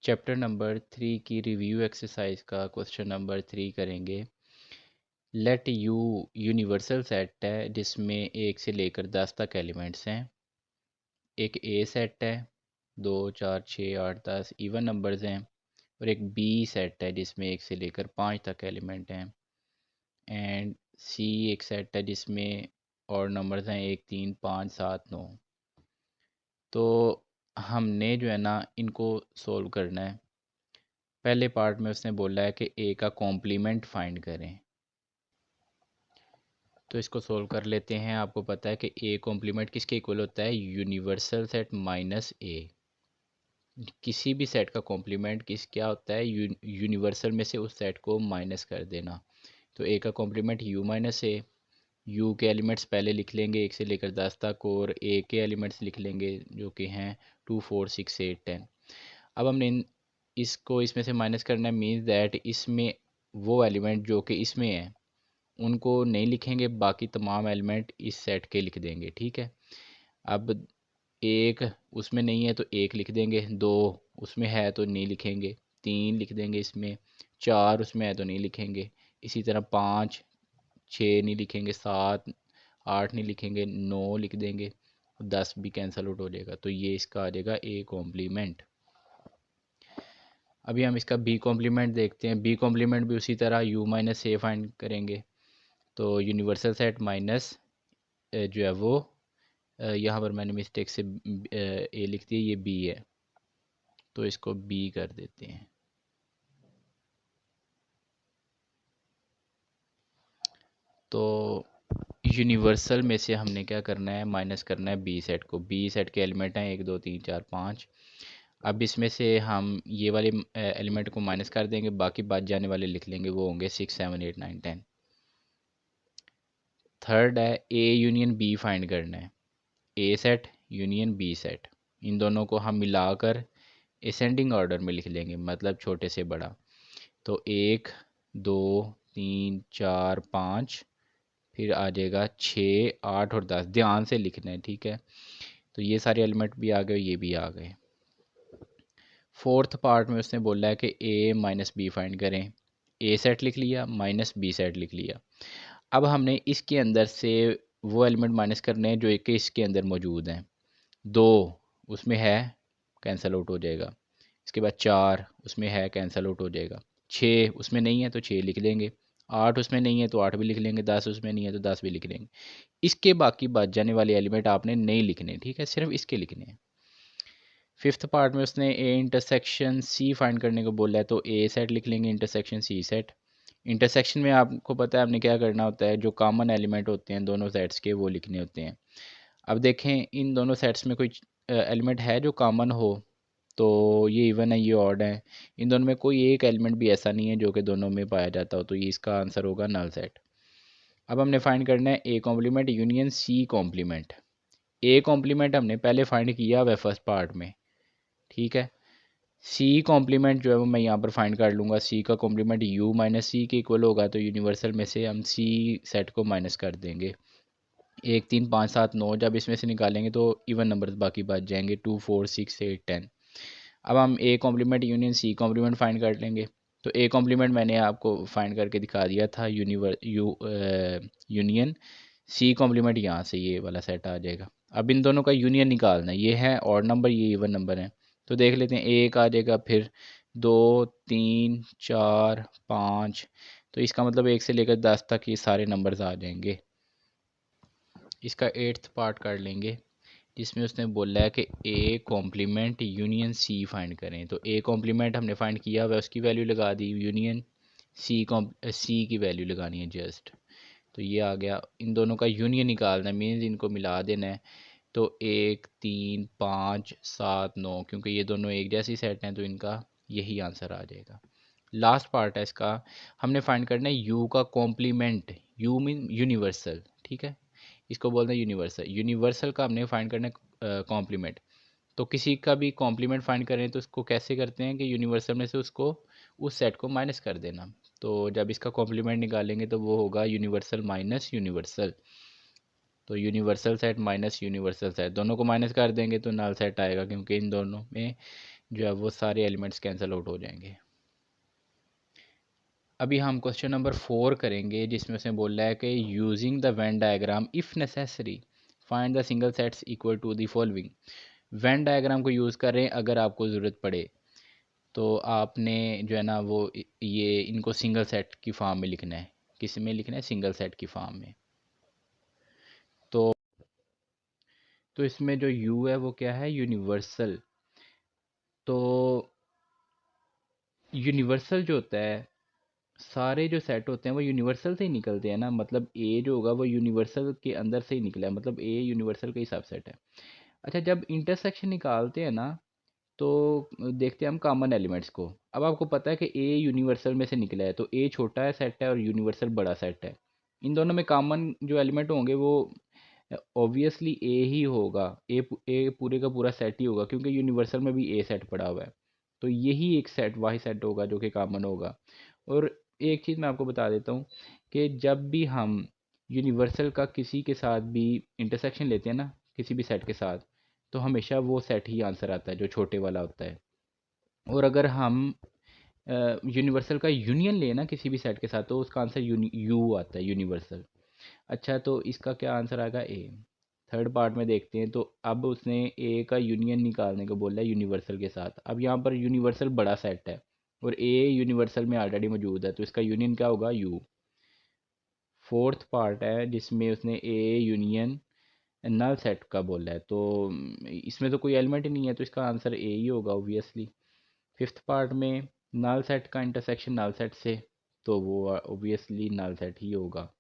Chapter number 3 की review exercise का question number 3 करेंगे। लेट यू यूनिवर्सल सेट है जिसमें 1 से लेकर 10 तक एलिमेंट्स हैं। एक ए सेट है 2 4 6 8 10 इवन नंबर्स हैं। और एक बी सेट है जिसमें 1 से लेकर 5 तक एलिमेंट हैं। एंड सी एक सेट है जिसमें और नंबर्स हैं 1 3 5 7 9। तो हमने जो है ना इनको सोल्व करना है। पहले पार्ट में उसने बोला है कि ए का कॉम्प्लीमेंट फाइंड करें। तो इसको सोल्व कर लेते हैं। आपको पता है कि ए कॉम्प्लीमेंट किसके इक्वल होता है? यूनिवर्सल सेट माइनस ए। किसी भी सेट का कॉम्प्लीमेंट क्या होता है? यूनिवर्सल में से उस सेट को माइनस कर देना। तो ए का compliment you minus A. You के एलिमेंट्स पहले लिख लेंगे 1 से लेकर 10 तक, और ए के एलिमेंट्स लिख लेंगे जो कि हैं 2 4 6 8 10। अब हमने इसको इसमें से माइनस करना है, मीन्स दैट इसमें वो एलिमेंट जो कि इसमें है उनको नहीं लिखेंगे, बाकी तमाम एलिमेंट इस सेट के लिख देंगे। ठीक है। अब एक उसमें नहीं है तो एक लिख देंगे, 2 उसमें है तो नहीं लिखेंगे, 3 लिख देंगे इसमें, 4 उसमें है तो नहीं लिखेंगे, इसी तरह 5 6 नहीं लिखेंगे, 7 8 नहीं लिखेंगे, 9 लिख देंगे, 10 भी कैंसिल आउट हो जाएगा। तो ये इसका आ जाएगा ए कॉम्प्लीमेंट। अभी हम इसका बी कॉम्प्लीमेंट देखते हैं। बी कॉम्प्लीमेंट भी उसी तरह यू माइनस ए फाइंड करेंगे। तो यूनिवर्सल सेट माइनस जो है वो यहाँ पर मैंने मिस्टेक से ए लिख दी, ये बी है, तो इसको बी कर देते हैं। तो यूनिवर्सल में से हमने क्या करना है? माइनस करना है बी सेट को। बी सेट के एलिमेंट हैं 1 2 3 4 5। अब इसमें से हम ये वाले एलिमेंट को माइनस कर देंगे, बाकी बच जाने वाले लिख लेंगे, वो होंगे 6 7 8 9 10। थर्ड है ए यूनियन बी फाइंड करना है। ए सेट यूनियन बी सेट, इन दोनों को हम मिलाकर असेंडिंग ऑर्डर में लिख लेंगे, मतलब छोटे से बड़ा। तो 1 2 3 4 5, फिर आ जाएगा 6 8 और 10। ध्यान से लिखना है, ठीक है। तो ये सारे एलिमेंट भी आ गए, ये भी आ गए। फोर्थ पार्ट में उसने बोला है कि ए माइनस बी फाइंड करें। ए सेट लिख लिया, माइनस बी सेट लिख लिया। अब हमने इसके अंदर से वो एलिमेंट माइनस करने हैं जो एक इसके अंदर मौजूद हैं। 2 उसमें है, कैंसिल आउट हो जाएगा। इसके बाद 4 उसमें है, कैंसिल आउट हो जाएगा। 6 उसमें नहीं है तो 6 लिख लेंगे। 8 उसमें नहीं है तो 8 भी लिख लेंगे। 10 उसमें नहीं है तो 10 भी लिख लेंगे। इसके बाकी बच जाने वाले एलिमेंट आपने नहीं लिखने, ठीक है, सिर्फ इसके लिखने हैं। फिफ्थ पार्ट में उसने ए इंटरसेक्शन सी फाइंड करने को बोला है, तो ए सेट लिख लेंगे, इंटरसेक्शन सी सेट। इंटरसेक्शन में आपको पता है हमने क्या करना होता है, जो कॉमन एलिमेंट होते हैं दोनों सेट्स के वो लिखने होते हैं। अब देखें इन दोनों सेट्स में कोई एलिमेंट है जो कॉमन हो, तो ये इवन है, ये ऑड है। इन दोनों में कोई एक एलिमेंट भी ऐसा नहीं है जो कि दोनों में पाया जाता हो, तो ये इसका आंसर होगा नल सेट। अब हमने फाइंड करना है A complement union C complement. A complement हमने पहले फाइंड किया हुआ है फर्स्ट पार्ट में, ठीक है। सी कॉम्प्लीमेंट जो है वो मैं यहाँ पर फाइंड कर लूँगा। सी का कॉम्प्लीमेंट यू माइनस सी के इक्वल होगा, तो यूनिवर्सल में से हम सी सेट को माइनस कर देंगे। 1 3 5 7 9, जब इसमें से निकालेंगे तो इवन नंबर्स बाकी बच जाएंगे, 2 4 6 8 10। अब हम A complement union C complement find कर लेंगे। तो ए कॉम्प्लीमेंट मैंने आपको फाइंड करके दिखा दिया था, यूनियन सी कॉम्प्लीमेंट यहाँ से ये वाला सेट आ जाएगा। अब इन दोनों का यूनियन निकालना है, ये है और नंबर, ये इवन नंबर है। तो देख लेते हैं, एक आ जाएगा, फिर 2 3 4 5। तो इसका मतलब 1 से लेकर 10 तक ये सारे नंबर्स आ जाएंगे। इसका एट्थ पार्ट कर लेंगे जिसमें उसने बोला है कि A complement union C find करें। तो ए कॉम्प्लीमेंट हमने फाइंड किया हुआ है, उसकी वैल्यू लगा दी, यूनियन सी की वैल्यू लगानी है जस्ट। तो ये आ गया। इन दोनों का यूनियन निकालना है, मीन्स इनको मिला देना है। तो 1 3 5 7 9, क्योंकि ये दोनों एक जैसी सेट हैं तो इनका यही आंसर आ जाएगा। लास्ट पार्ट है इसका, हमने फाइंड करना है यू का कॉम्प्लीमेंट। यू मीन यूनिवर्सल, ठीक है, इसको बोलते हैं यूनिवर्सल। यूनिवर्सल का हमने फाइंड करना है कॉम्प्लीमेंट। तो किसी का भी कॉम्प्लीमेंट फाइंड करें तो उसको कैसे करते हैं कि यूनिवर्सल में से उसको उस सेट को माइनस कर देना। तो जब इसका कॉम्प्लीमेंट निकालेंगे तो वो होगा यूनिवर्सल माइनस यूनिवर्सल। तो universal set minus universal set, दोनों को माइनस कर देंगे तो नल सेट आएगा, क्योंकि इन दोनों में जो है वो सारे एलिमेंट्स कैंसिल आउट हो जाएंगे। अभी हम क्वेश्चन नंबर 4 करेंगे, जिसमें उसने बोला है कि using the Venn diagram if necessary find the single sets equal to the following. Venn diagram को यूज़ कर रहे हैं, अगर आपको ज़रूरत पड़े तो आपने जो है ना वो ये इनको सिंगल सेट की फॉर्म में लिखना है। किस में लिखना है? सिंगल सेट की फॉर्म में। तो इसमें जो यू है वो क्या है? यूनिवर्सल। तो यूनिवर्सल जो होता है, सारे जो सेट होते हैं वो यूनिवर्सल से ही निकलते हैं ना, मतलब ए जो होगा वो यूनिवर्सल के अंदर से ही निकला है, मतलब ए यूनिवर्सल का ही सबसेट है। अच्छा, जब इंटरसेक्शन निकालते हैं ना तो देखते हैं हम कॉमन एलिमेंट्स को। अब आपको पता है कि ए यूनिवर्सल में से निकला है, तो ए छोटा है सेट है और यूनिवर्सल बड़ा सेट है। इन दोनों में कॉमन जो एलिमेंट होंगे वो ऑब्वियसली ए ही होगा। ए पूरे का पूरा सेट ही होगा, क्योंकि यूनिवर्सल में भी ए सेट पड़ा हुआ है। तो यही एक सेट वाही सेट होगा जो कि कॉमन होगा। और एक चीज़ मैं आपको बता देता हूँ कि जब भी हम यूनिवर्सल का किसी के साथ भी इंटरसेक्शन लेते हैं ना, किसी भी सेट के साथ, तो हमेशा वो सेट ही आंसर आता है जो छोटे वाला होता है। और अगर हम यूनिवर्सल का यूनियन लें ना किसी भी सेट के साथ, तो उसका आंसर यू आता है, यूनिवर्सल। अच्छा, तो इसका क्या आंसर आएगा? ए। थर्ड पार्ट में देखते हैं, तो अब उसने ए का यूनियन निकालने को बोला है यूनिवर्सल के साथ। अब यहाँ पर यूनिवर्सल बड़ा सेट है और ए यूनिवर्सल में ऑलरेडी मौजूद है, तो इसका यूनियन क्या होगा? यू। फोर्थ पार्ट है जिसमें उसने ए यूनियन नल सेट का बोला है, तो इसमें तो कोई एलिमेंट ही नहीं है, तो इसका आंसर ए ही होगा ऑब्वियसली। फिफ्थ पार्ट में नल सेट का इंटरसेक्शन नल सेट से, तो वो ऑब्वियसली नल सेट ही होगा।